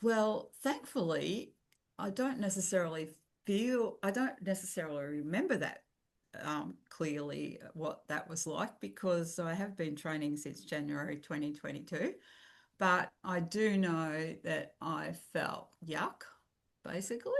Well, thankfully, I don't necessarily remember that clearly what that was like because I have been training since January 2022. But I do know that I felt yuck, basically.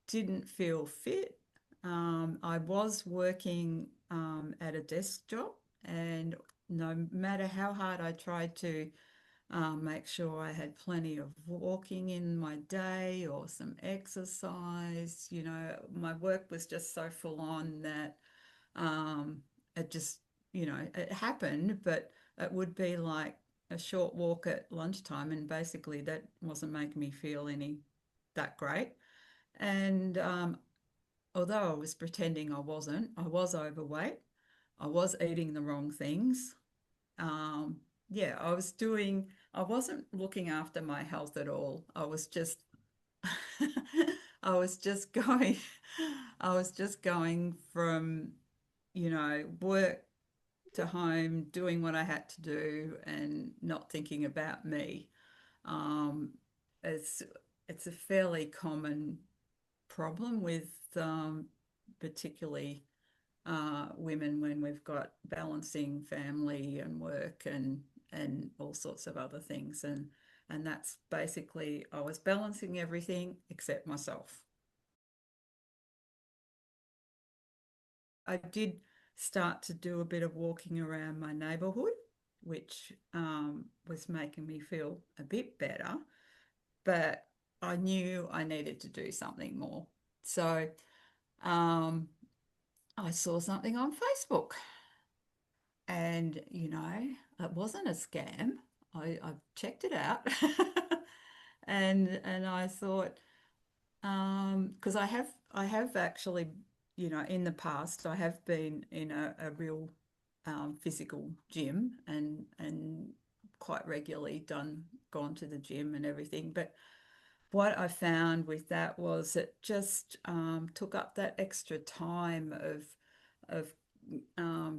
Didn't feel fit. I was working at a desk job, and no matter how hard I tried to make sure I had plenty of walking in my day or some exercise. My work was just so full on that um, it just, it happened, but it would be like a short walk at lunchtime, and basically that wasn't making me feel any that great. And although I was pretending I wasn't, I was overweight. I was eating the wrong things. Um, yeah, I wasn't looking after my health at all. I was just going, I was just going from, work to home, doing what I had to do and not thinking about me. Um, it's, it's a fairly common problem with particularly women when we've got balancing family and work and all sorts of other things and that's basically I was balancing everything except myself. I did start to do a bit of walking around my neighborhood, which was making me feel a bit better, but I knew I needed to do something more. So um, I saw something on Facebook. And, it wasn't a scam. I checked it out. And I thought, because I have actually, in the past, I have been in a real physical gym and quite regularly gone to the gym and everything. But what I found with that was it just took up that extra time of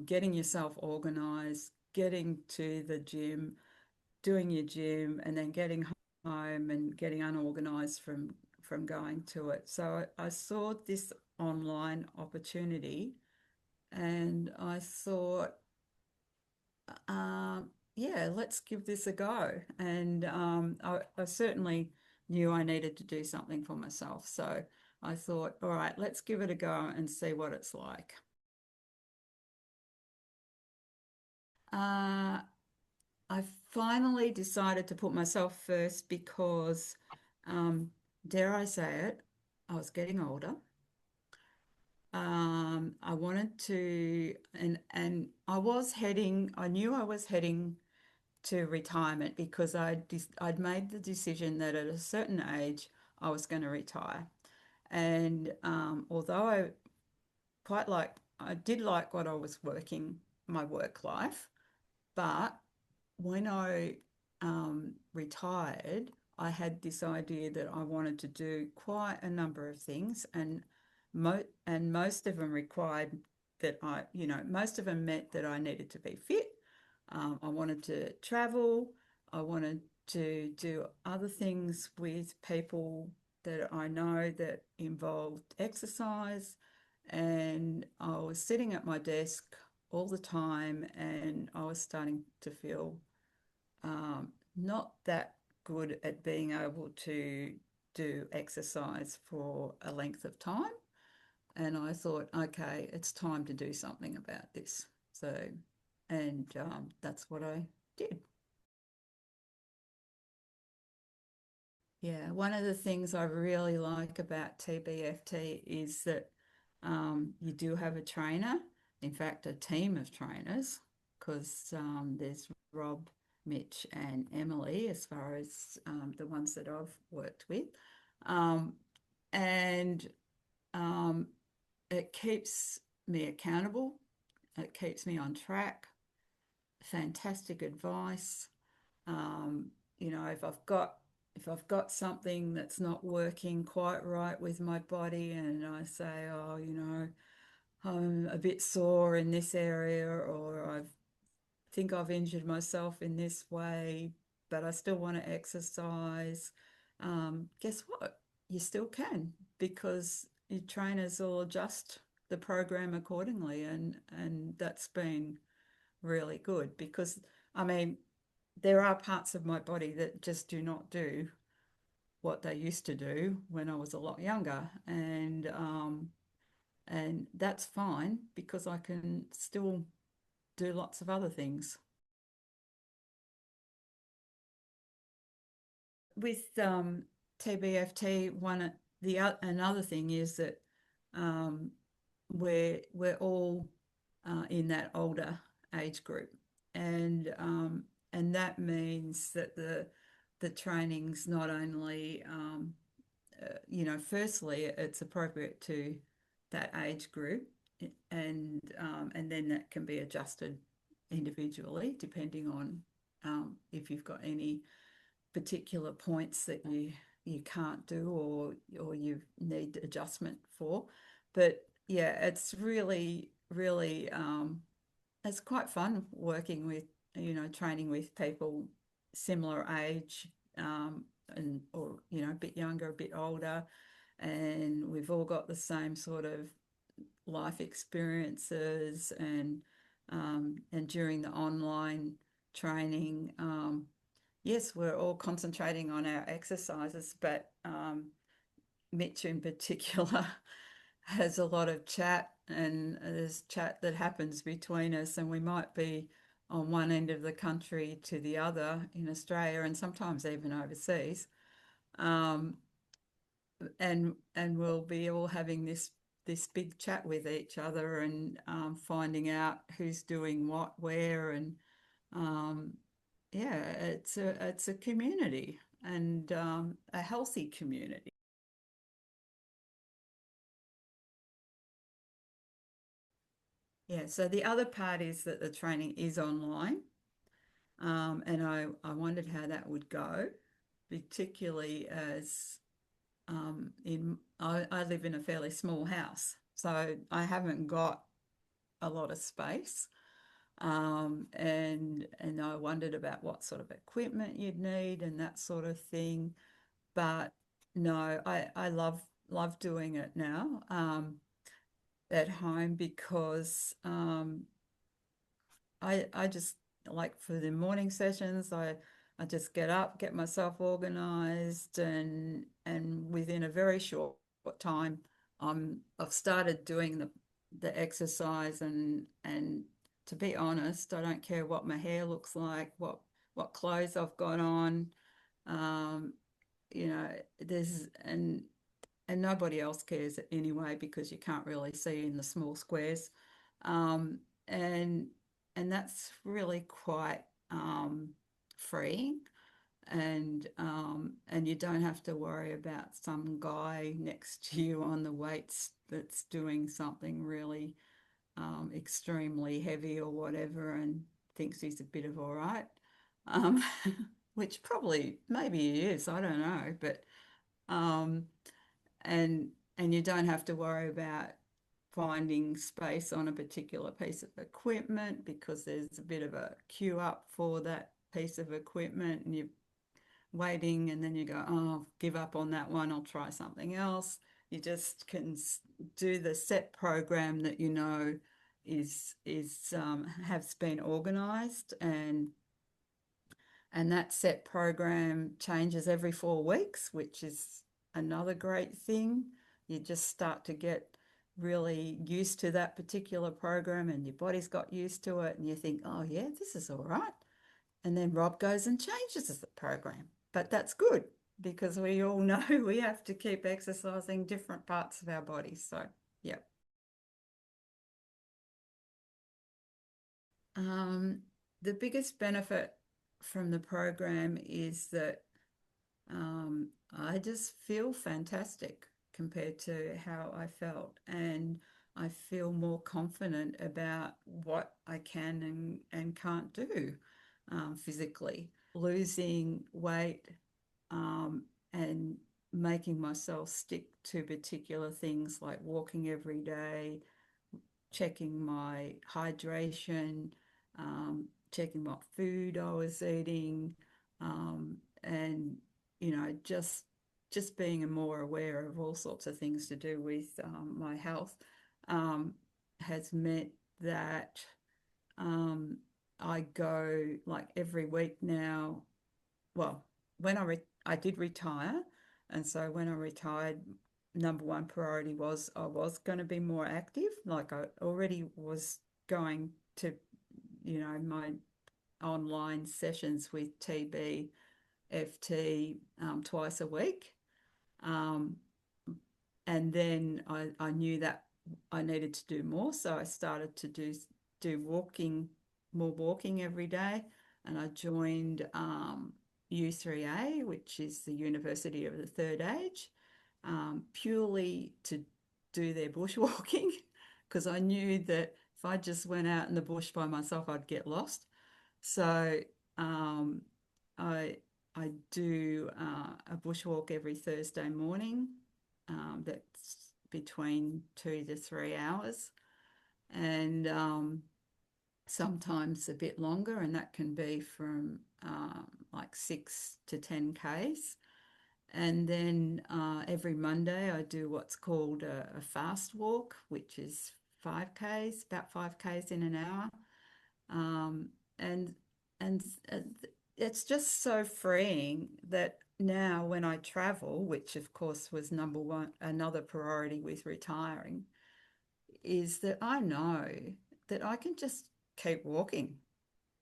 getting yourself organized, getting to the gym, doing your gym, and then getting home and getting unorganized from going to it. So I saw this online opportunity, and I thought, yeah, let's give this a go. And I certainly knew I needed to do something for myself. So I thought, all right, let's give it a go and see what it's like. Uh, I finally decided to put myself first because, um, dare I say it, I was getting older. I wanted to, and I knew I was heading to retirement because I'd made the decision that at a certain age I was going to retire. And although I did like what I was working, my work life, but when I retired, I had this idea that I wanted to do quite a number of things, and most of them required that most of them meant that I needed to be fit. I wanted to travel. I wanted to do other things with people that I know that involved exercise. And I was sitting at my desk all the time, and I was starting to feel not that good at being able to do exercise for a length of time. And I thought, okay, it's time to do something about this. So, and that's what I did. Yeah, one of the things I really like about TBFT is that you do have a trainer, in fact, a team of trainers, because there's Rob, Mitch, and Emily, as far as the ones that I've worked with. Um, and um, it keeps me accountable, it keeps me on track, fantastic advice. Um, if I've got something that's not working quite right with my body, and I say, oh, I'm a bit sore in this area, or I think I've injured myself in this way, but I still want to exercise. guess what? You still can because your trainers will adjust the program accordingly, and that's been really good because I mean there are parts of my body that just do not do what they used to do when I was a lot younger, and that's fine because I can still do lots of other things. With TBFT, another thing is that um, we're all in that older age group, and that means that the training's not only firstly it's appropriate to that age group, and then that can be adjusted individually depending on if you've got any particular points that you can't do or you need adjustment for. But yeah, it's really it's quite fun working with training with people similar age, and or a bit younger, a bit older, and we've all got the same sort of life experiences, and during the online training, yes, we're all concentrating on our exercises, but Mitch in particular has a lot of chat, and there's chat that happens between us, and we might be on one end of the country to the other in Australia and sometimes even overseas. Um, and we'll be all having this big chat with each other, and finding out who's doing what where, and um, yeah, it's a community, and a healthy community. Yeah, so the other part is that the training is online, and I wondered how that would go, particularly as I live in a fairly small house, so I haven't got a lot of space. And I wondered about what sort of equipment you'd need and that sort of thing. But no, I love doing it now, at home because I just like for the morning sessions, I just get up, get myself organized, and within a very short time, I've started doing the exercise, and to be honest, I don't care what my hair looks like, what clothes I've got on. Um, there's and nobody else cares anyway because you can't really see in the small squares, um, and and that's really quite freeing, and you don't have to worry about some guy next to you on the weights that's doing something really extremely heavy or whatever and thinks he's a bit of all right, um, which probably maybe he is, I don't know, but um, and you don't have to worry about finding space on a particular piece of equipment because there's a bit of a queue up for that piece of equipment, and you're waiting, and then you go, oh, give up on that one, I'll try something else. You just can do the set program that has been organized, and that set program changes every 4 weeks, which is another great thing. You just start to get really used to that particular program, and your body's got used to it, and you think, oh, yeah, this is all right. And then Rob goes and changes the program. But that's good because we all know we have to keep exercising different parts of our bodies. So, yeah. Um, the biggest benefit from the program is that I just feel fantastic compared to how I felt, and I feel more confident about what I can and can't do physically. Losing weight, and making myself stick to particular things like walking every day, checking my hydration, checking what food I was eating, and just just being more aware of all sorts of things to do with my health um, has meant that um, I go like every week now. Well, I did retire, and so when I retired, number one priority was I was going to be more active. Like I already was going to, my online sessions with TB, FT twice a week. Um, and then I knew that I needed to do more, so I started to do walking, more walking every day, and I joined U3A, which is the University of the Third Age, purely to do their bushwalking, because I knew that if I just went out in the bush by myself, I'd get lost. So um, I I do a bushwalk every Thursday morning. That's between 2 to 3 hours, and sometimes a bit longer, and that can be from like 6 to 10 k's. And then every Monday I do what's called a fast walk, which is 5 k's, about 5 k's in an hour. Um, and and uh, it's just so freeing that now when I travel, which of course was number one, another priority with retiring, is that I know that I can just keep walking.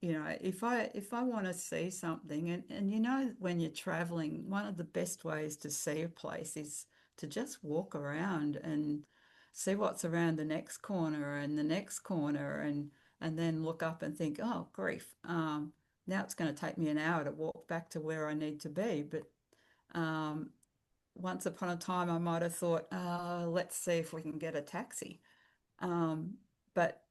If I want to see something, and when you're traveling, one of the best ways to see a place is to just walk around and see what's around the next corner and the next corner, and then look up and think, oh, grief, now it's going to take me an hour to walk back to where I need to be. But um, once upon a time, I might have thought, let's see if we can get a taxi. Um, but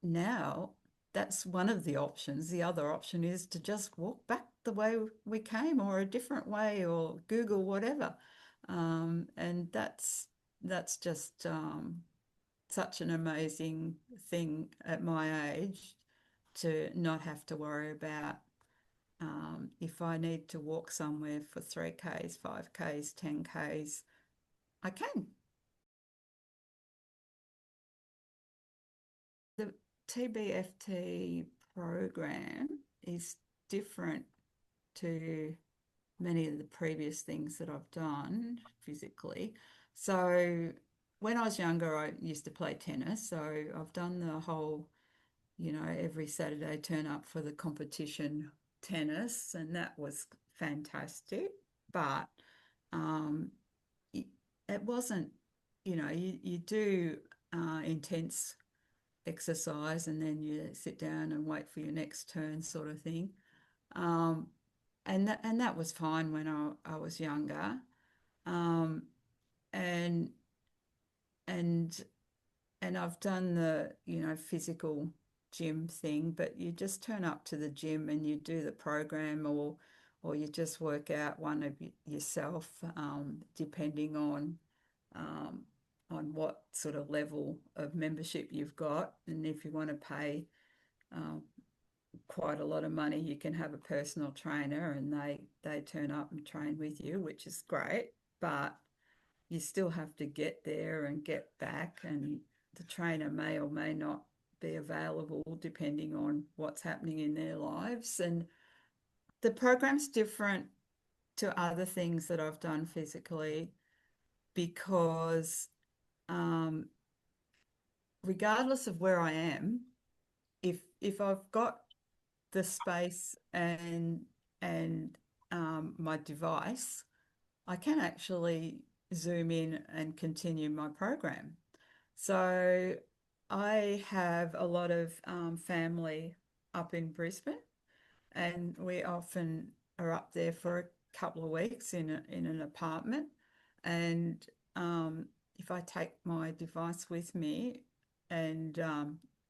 now that's one of the options. The other option is to just walk back the way we came, or a different way, or Google whatever. And that's just such an amazing thing at my age, to not have to worry about if I need to walk somewhere for 3 k's, 5 k's, 10 k's, I can. The TBFT program is different to many of the previous things that I've done physically. So when I was younger, I used to play tennis. So I've done the whole, every Saturday turn up for the competition tennis, and that was fantastic. But um, it, it wasn't, you do intense exercise and then you sit down and wait for your next turn, sort of thing. Um, and that was fine when I was younger. Um, and and and I've done the, physical gym thing, but you just turn up to the gym and you do the program, or you just work out one of yourself, depending um, on what sort of level of membership you've got. And if you want to pay um, quite a lot of money, you can have a personal trainer, and they turn up and train with you, which is great. But you still have to get there and get back, and the trainer may or may not be available depending on what's happening in their lives. And the program's different to other things that I've done physically, because um, regardless of where I am, if I've got the space and my device, I can actually zoom in and continue my program. So I have a lot of family up in Brisbane, and we often are up there for a couple of weeks in an apartment. And um, if I take my device with me, and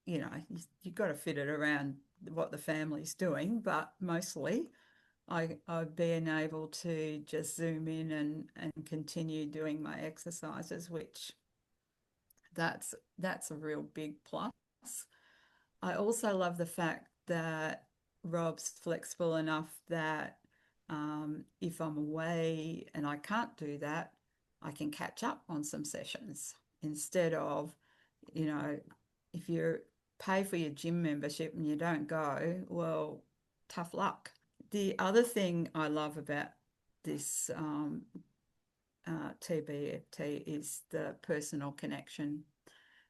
you've got to fit it around what the family's doing, but mostly I've been able to just zoom in and continue doing my exercises, which that's a real big plus. I also love the fact that Rob's flexible enough that If I'm away and I can't do that, I can catch up on some sessions instead of, you know, if you pay for your gym membership and you don't go, well, tough luck. The other thing I love about this TBFT is the personal connection,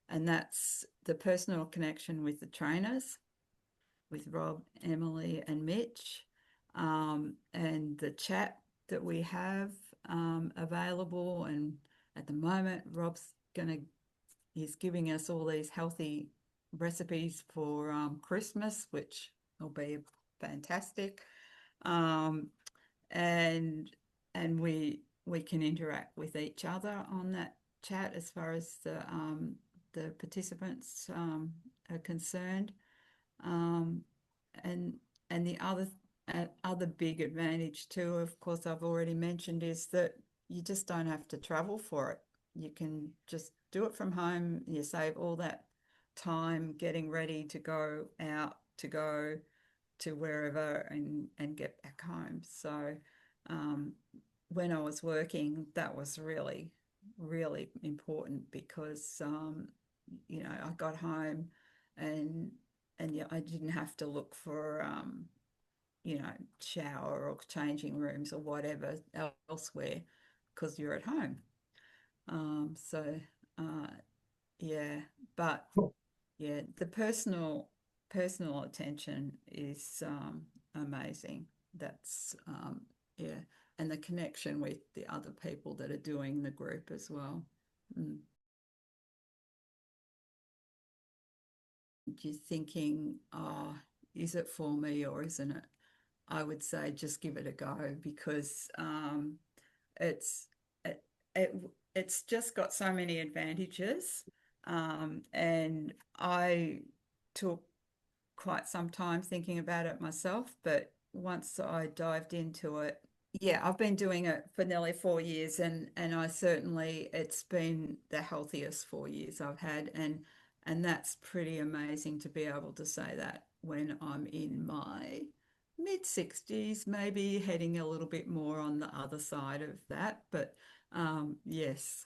and that's the personal connection with the trainers, with Rob, Emily, and Mitch, and the chat that we have available. And at the moment, Rob's he's giving us all these healthy recipes for Christmas, which will be fantastic. Um, and we can interact with each other on that chat as far as the participants are concerned. Um, and the other big advantage too, of course, I've already mentioned, is that you just don't have to travel for it. You can just do it from home. You save all that time getting ready to go out, to go to wherever and get back home. So um, when I was working, that was really, really important because I got home and yeah, I didn't have to look for shower or changing rooms or whatever elsewhere because you're at home. So uh, yeah, but yeah, the personal attention is amazing. That's yeah, and the connection with the other people that are doing the group as well. Mm. You're thinking, oh, is it for me or isn't it? I would say just give it a go because it's it, it it's just got so many advantages, and I took quite some time thinking about it myself, but once I dived into it, yeah, I've been doing it for nearly 4 years, and I certainly, it's been the healthiest 4 years I've had, and that's pretty amazing to be able to say that when I'm in my mid 60s, maybe heading a little bit more on the other side of that, but yes,